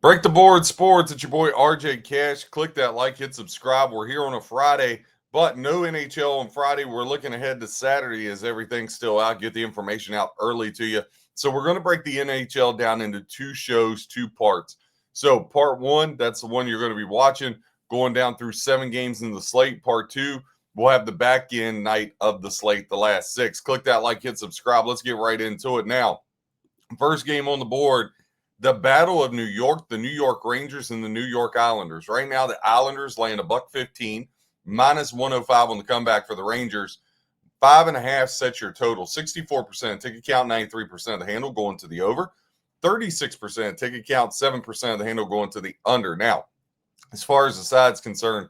Break the board sports. It's your boy RJ Cash. Click that like, hit subscribe. We're here on a Friday, but no NHL on Friday. We're looking ahead to Saturday as everything's still out. Get the information out early to you. So we're going to break the NHL down into two shows, two parts. So part one, that's the one you're going to be watching, going down through 7 games in the slate. Part two, we'll have the back end night of the slate, the last 6. Click that like, hit subscribe. Let's get right into it now. First game on the board, the Battle of New York, the New York Rangers and the New York Islanders. Right now, the Islanders laying a $1.15, minus 105 on the comeback for the Rangers. 5.5 sets your total. 64% ticket count, 93% of the handle going to the over. 36% ticket count, 7% of the handle going to the under. Now, as far as the side's concerned,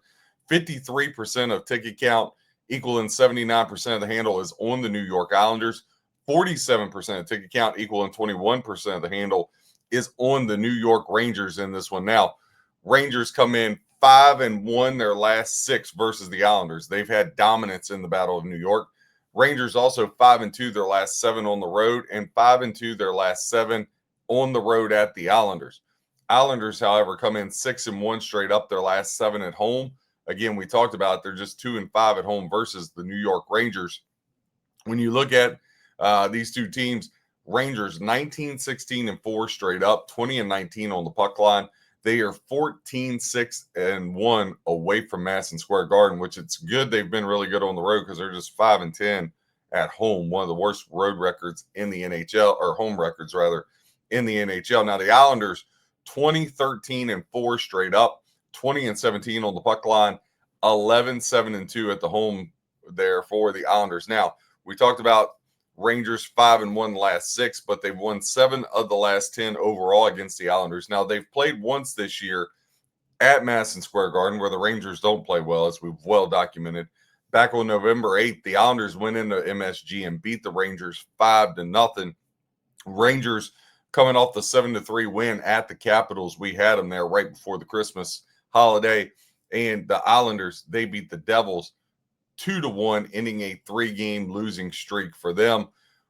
53% of ticket count, equaling 79% of the handle, is on the New York Islanders. 47% of ticket count, equaling 21% of the handle, is on the New York Rangers in this one. Now, Rangers come in 5-1 their last 6 versus the Islanders. They've had dominance in the Battle of New York. Rangers also 5-2 their last 7 on the road, and 5-2 their last 7 on the road at the Islanders. Islanders, however, come in 6-1 straight up their last 7 at home. Again, we talked about it, they're just 2-5 at home versus the New York Rangers. When you look at these two teams, Rangers 19-16-4 straight up, 20-19 on the puck line. They are 14-6-1 away from Madison Square Garden, which it's good. They've been really good on the road because they're just 5-10 at home. One of the worst road records in the NHL, or home records rather, in the NHL. Now the Islanders 20-13-4 straight up, 20-17 on the puck line, 11-7-2 at the home there for the Islanders. Now we talked about Rangers 5-1 the last 6, but they've won 7 of the last 10 overall against the Islanders. Now they've played once this year at Madison Square Garden, where the Rangers don't play well, as we've well documented. Back on November 8th, the Islanders went into MSG and beat the Rangers 5-0. Rangers coming off the 7-3 win at the Capitals. We had them there right before the Christmas holiday. And the Islanders, they beat the Devils 2-1, ending a 3-game losing streak for them.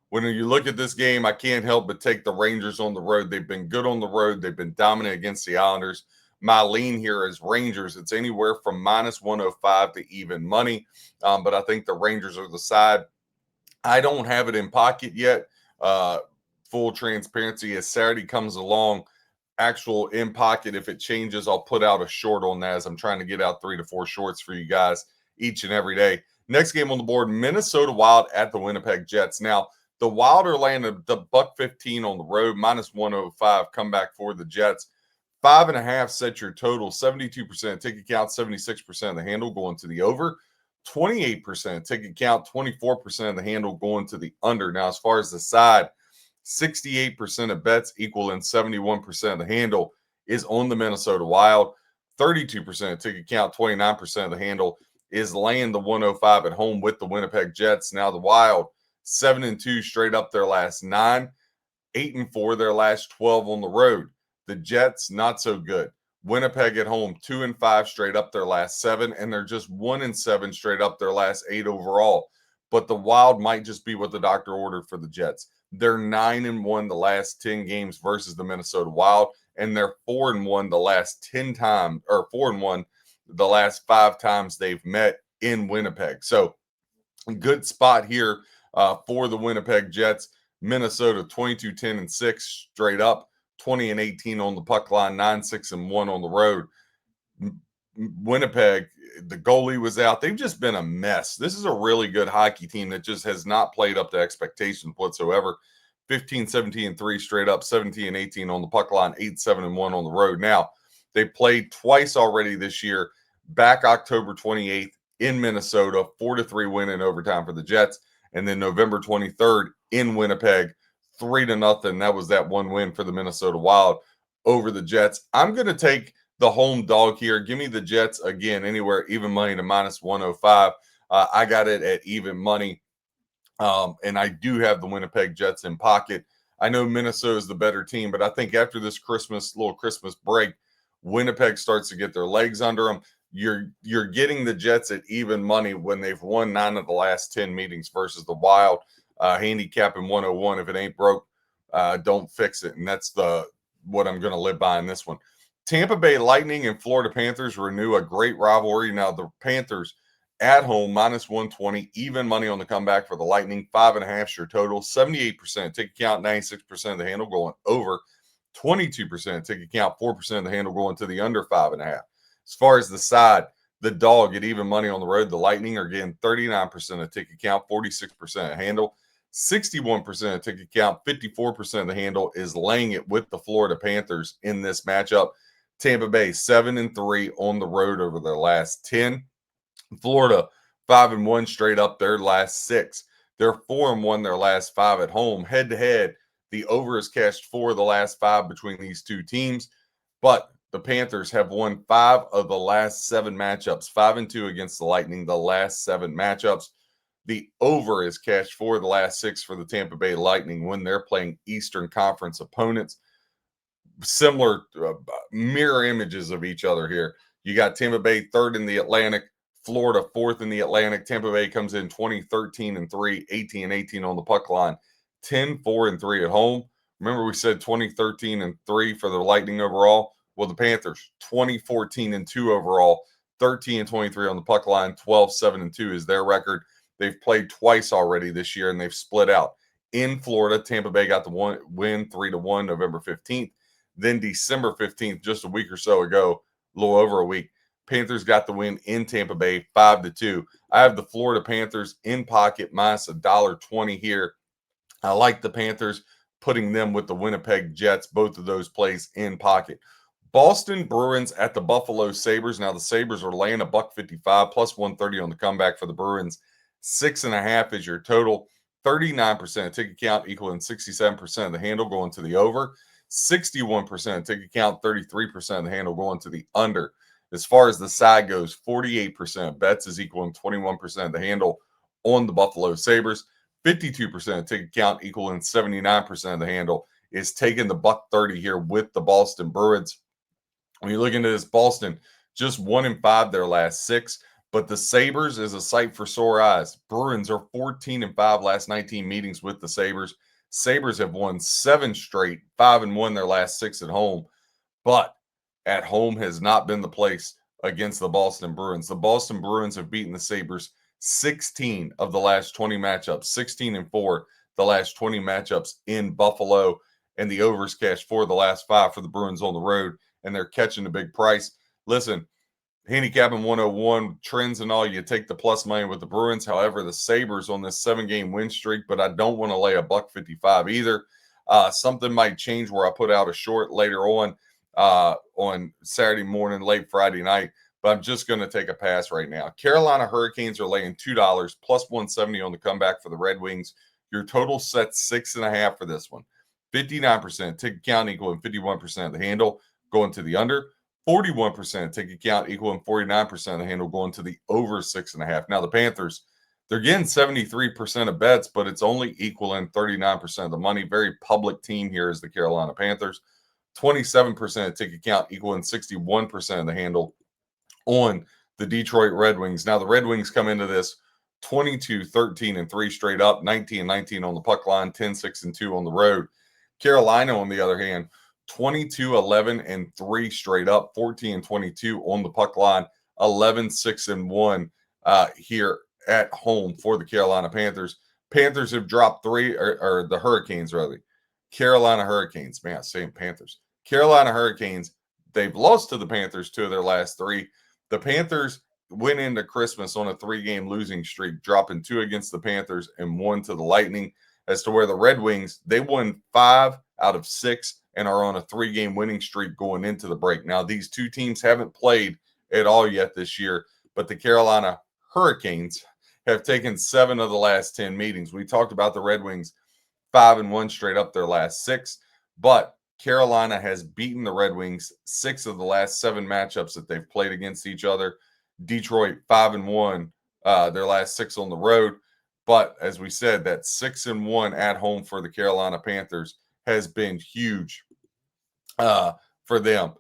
When you look at this game, I can't help but take the Rangers on the road. They've been good on the road. They've been dominant against the Islanders. My lean here is Rangers. It's anywhere from minus 105 to even money, but I think the Rangers are the side. I don't have it in pocket yet. Full transparency, as Saturday comes along, actual in pocket, if it changes, I'll put out a short on that, as I'm trying to get out 3 to 4 shorts for you guys each and every day. Next game on the board, Minnesota Wild at the Winnipeg Jets. Now, the Wild are laying the $1.15 on the road, minus 105 comeback for the Jets. 5.5 set your total, 72% ticket count, 76% of the handle going to the over. 28% ticket count, 24% of the handle going to the under. Now, as far as the side, 68% of bets, equaling 71% of the handle, is on the Minnesota Wild. 32% ticket count, 29% of the handle is laying the 105 at home with the Winnipeg Jets. Now the Wild 7-2 straight up their last 9, 8-4 their last 12 on the road. The Jets not so good. Winnipeg at home 2-5 straight up their last 7, and they're just 1-7 straight up their last 8 overall. But the Wild might just be what the doctor ordered for the Jets. They're 9-1 the last 10 games versus the Minnesota Wild, and they're 4-1 the last 10 times, or 4-1 the last 5 times they've met in Winnipeg. So, good spot here for the Winnipeg Jets. Minnesota 22-10-6 straight up, 20-18 on the puck line, 9-6-1 on the road. Winnipeg, the goalie was out. They've just been a mess. This is a really good hockey team that just has not played up to expectations whatsoever. 15-17-3 straight up, 17-18 on the puck line, 8-7-1 on the road. Now, they played twice already this year, back October 28th in Minnesota, 4-3 win in overtime for the Jets, and then November 23rd in Winnipeg, 3-0. That was that one win for the Minnesota Wild over the Jets. I'm going to take the home dog here. Give me the Jets again, anywhere even money to minus 105. I got it at even money, and I do have the Winnipeg Jets in pocket. I know Minnesota is the better team, but I think after this little Christmas break, Winnipeg starts to get their legs under them. You're getting the Jets at even money when they've won 9 of the last 10 meetings versus the Wild. Handicap in 101. If it ain't broke, don't fix it. And that's the what I'm going to live by in this one. Tampa Bay Lightning and Florida Panthers renew a great rivalry. Now, the Panthers at home, minus 120, even money on the comeback for the Lightning, 5.5 your total, 78% ticket count, 96% of the handle going over, 22% ticket count, 4% of the handle going to the under 5.5. As far as the side, the dog at even money on the road, the Lightning are getting 39% of ticket count, 46% of handle, 61% of ticket count, 54% of the handle is laying it with the Florida Panthers in this matchup. Tampa Bay 7-3 on the road over their last 10. Florida 5-1 straight up their last 6. They're 4-1 their last 5 at home. Head to head, the over is cashed 4 of the last 5 between these two teams. But the Panthers have won 5 of the last 7 matchups, 5-2 against the Lightning, the last 7 matchups. The over is cashed 4 of the last 6 for the Tampa Bay Lightning when they're playing Eastern Conference opponents. Similar mirror images of each other here. You got Tampa Bay 3rd in the Atlantic, Florida 4th in the Atlantic. Tampa Bay comes in 20-13-3, 18-18 on the puck line, 10-4-3 at home. Remember we said 20-13-3 for the Lightning overall? Well, the Panthers 20-14-2 overall, 13-23 on the puck line, 12-7-2 is their record. They've played twice already this year and they've split out. In Florida, Tampa Bay got the win 3-1 November 15th. Then December 15th, just a week or so ago, a little over a week, Panthers got the win in Tampa Bay 5-2. I have the Florida Panthers in pocket minus $1.20 here. I like the Panthers, putting them with the Winnipeg Jets, both of those plays in pocket. Boston Bruins at the Buffalo Sabres. Now the Sabres are laying $1.55 plus 130 on the comeback for the Bruins. 6.5 is your total. 39% ticket count equaling 67% of the handle going to the over. 61% ticket count, 33% of the handle going to the under. As far as the side goes, 48% bets is equaling 21% of the handle on the Buffalo Sabres. 52% ticket count equaling 79% of the handle is taking the $1.30 here with the Boston Bruins. When you look into this, Boston just 1-5 their last 6, but the Sabres is a sight for sore eyes. Bruins are 14-5 last 19 meetings with the Sabres. Sabres have won 7 straight, 5-1 their last 6 at home, but at home has not been the place against the Boston Bruins. The Boston Bruins have beaten the Sabres 16 of the last 20 matchups, 16-4 the last 20 matchups in Buffalo, and the overs cash 4 of the last 5 for the Bruins on the road, and they're catching a big price. Listen, handicapping 101 trends and all, you take the plus money with the Bruins. However, the Sabres on this 7-game win streak, but I don't want to lay $1.55 either. Something might change where I put out a short later on Saturday morning, late Friday night, but I'm just going to take a pass right now. Carolina Hurricanes are laying $2 plus 170 on the comeback for the Red Wings. Your total set 6.5 for this one. 59% ticket count equaling 51% of the handle going to the under. 41% ticket count equaling 49% of the handle going to the over 6.5. Now the Panthers, they're getting 73% of bets, but it's only equaling 39% of the money. Very public team here is the Carolina Panthers. 27% ticket count equaling 61% of the handle on the Detroit Red Wings. Now the Red Wings come into this 22-13-3 straight up, 19-19 on the puck line, 10-6-2 on the road. Carolina, on the other hand, 22-11-3 straight up, 14-22 on the puck line, 11-6-1 here at home for the Carolina Panthers. Panthers have dropped 3, or the Hurricanes, rather. Carolina Hurricanes, man, same Panthers. Carolina Hurricanes, they've lost to the Panthers 2 of their last 3. The Panthers went into Christmas on a 3-game losing streak, dropping 2 against the Panthers and 1 to the Lightning. As to where the Red Wings, they won 5 out of 6 and are on a 3-game winning streak going into the break. Now, these two teams haven't played at all yet this year, but the Carolina Hurricanes have taken 7 of the last 10 meetings. We talked about the Red Wings 5-1 straight up their last 6, but Carolina has beaten the Red Wings 6 of the last 7 matchups that they've played against each other. Detroit 5-1 their last 6 on the road. But as we said, that 6-1 at home for the Carolina Panthers has been huge for them.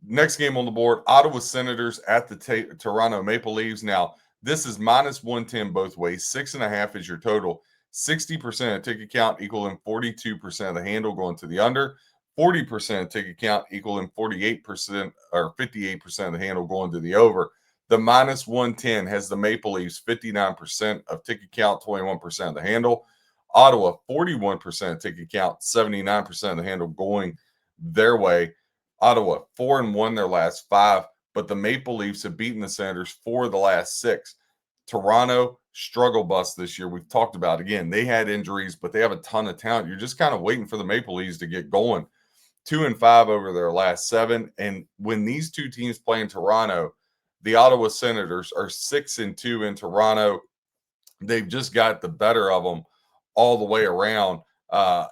Next game on the board, Ottawa Senators at the Toronto Maple Leafs. Now, this is minus 110 both ways. 6.5 is your total. 60% of ticket count equaling 42% of the handle going to the under. 40% ticket count equaling 48% or 58% of the handle going to the over. The minus 110 has the Maple Leafs 59% of ticket count, 21% of the handle. Ottawa 41% ticket count, 79% of the handle going their way. Ottawa 4-1 their last 5, but the Maple Leafs have beaten the Senators 4 of the last 6. Toronto struggle bus this year. We've talked about again. They had injuries, but they have a ton of talent. You're just kind of waiting for the Maple Leafs to get going. 2-5 over their last 7, and when these two teams play in Toronto, the Ottawa Senators are 6-2 in Toronto. They've just got the better of them all the way around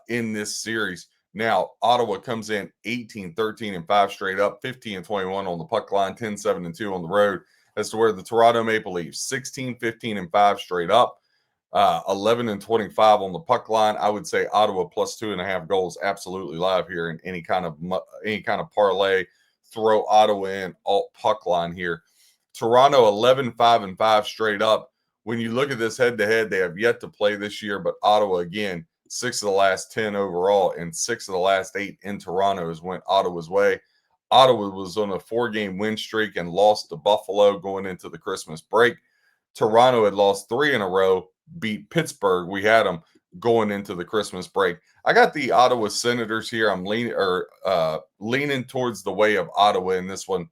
in this series. Now, Ottawa comes in 18-13-5 straight up, 15-21 on the puck line, 10-7-2 on the road. As to where the Toronto Maple Leafs 16-15-5 straight up, 11-25 on the puck line. I would say Ottawa plus 2.5 goals absolutely live here in any kind of parlay. Throw Ottawa in alt puck line here. Toronto 11-5-5 straight up. When you look at this head to head, they have yet to play this year, but Ottawa again 6 of the last 10 overall and 6 of the last 8 in Toronto has went Ottawa's way. Ottawa was on a 4-game win streak and lost to Buffalo going into the Christmas break. Toronto had lost 3 in a row, beat Pittsburgh. We had them going into the Christmas break. I got the Ottawa Senators here. I'm leaning towards the way of Ottawa in this one.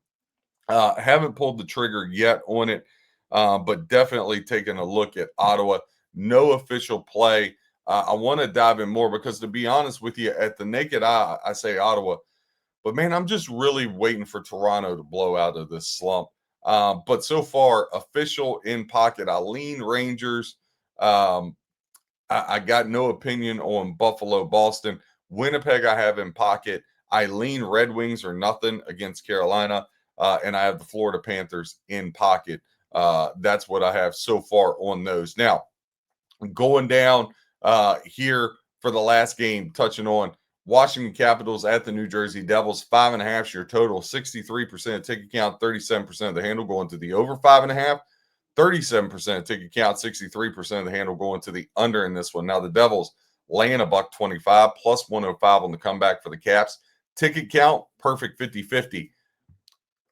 Haven't pulled the trigger yet on it, but definitely taking a look at Ottawa. No official play. I want to dive in more because, to be honest with you, at the naked eye, I say Ottawa. But, man, I'm just really waiting for Toronto to blow out of this slump. But so far, official in pocket, I lean Rangers. I got no opinion on Buffalo, Boston. Winnipeg I have in pocket. I lean Red Wings or nothing against Carolina. And I have the Florida Panthers in pocket. That's what I have so far on those. Now, going down here for the last game, touching on Washington Capitals at the New Jersey Devils, 5.5 your total, 63% ticket count, 37% of the handle going to the over 5.5, 37% ticket count, 63% of the handle going to the under in this one. Now the Devils laying $1.25 plus 105 on the comeback for the Caps. Ticket count, perfect 50-50.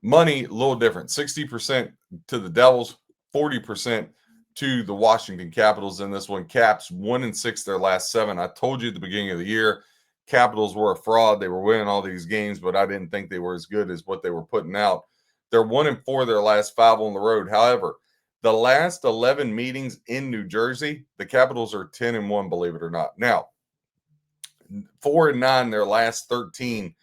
Money, a little different, 60% to the Devils, 40% to the Washington Capitals in this one. Caps 1-6 their last 7. I told you at the beginning of the year, Capitals were a fraud. They were winning all these games, but I didn't think they were as good as what they were putting out. They're 1-4 their last 5 on the road. However, the last 11 meetings in New Jersey, the Capitals are 10-1, believe it or not. Now, 4-9 their last 13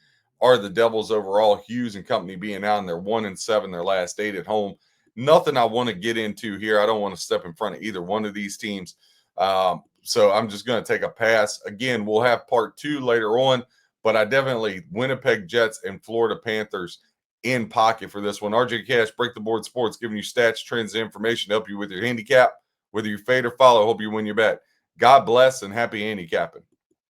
are the Devils overall. Hughes and company being out, and they're 1-7 their last 8 at home. Nothing I want to get into here. I don't want to step in front of either one of these teams. So I'm just going to take a pass. Again, we'll have part 2 later on, but I definitely Winnipeg Jets and Florida Panthers in pocket for this one. RJ Cash, Break the Board Sports, giving you stats, trends, and information to help you with your handicap. Whether you fade or follow, hope you win your bet. God bless and happy handicapping.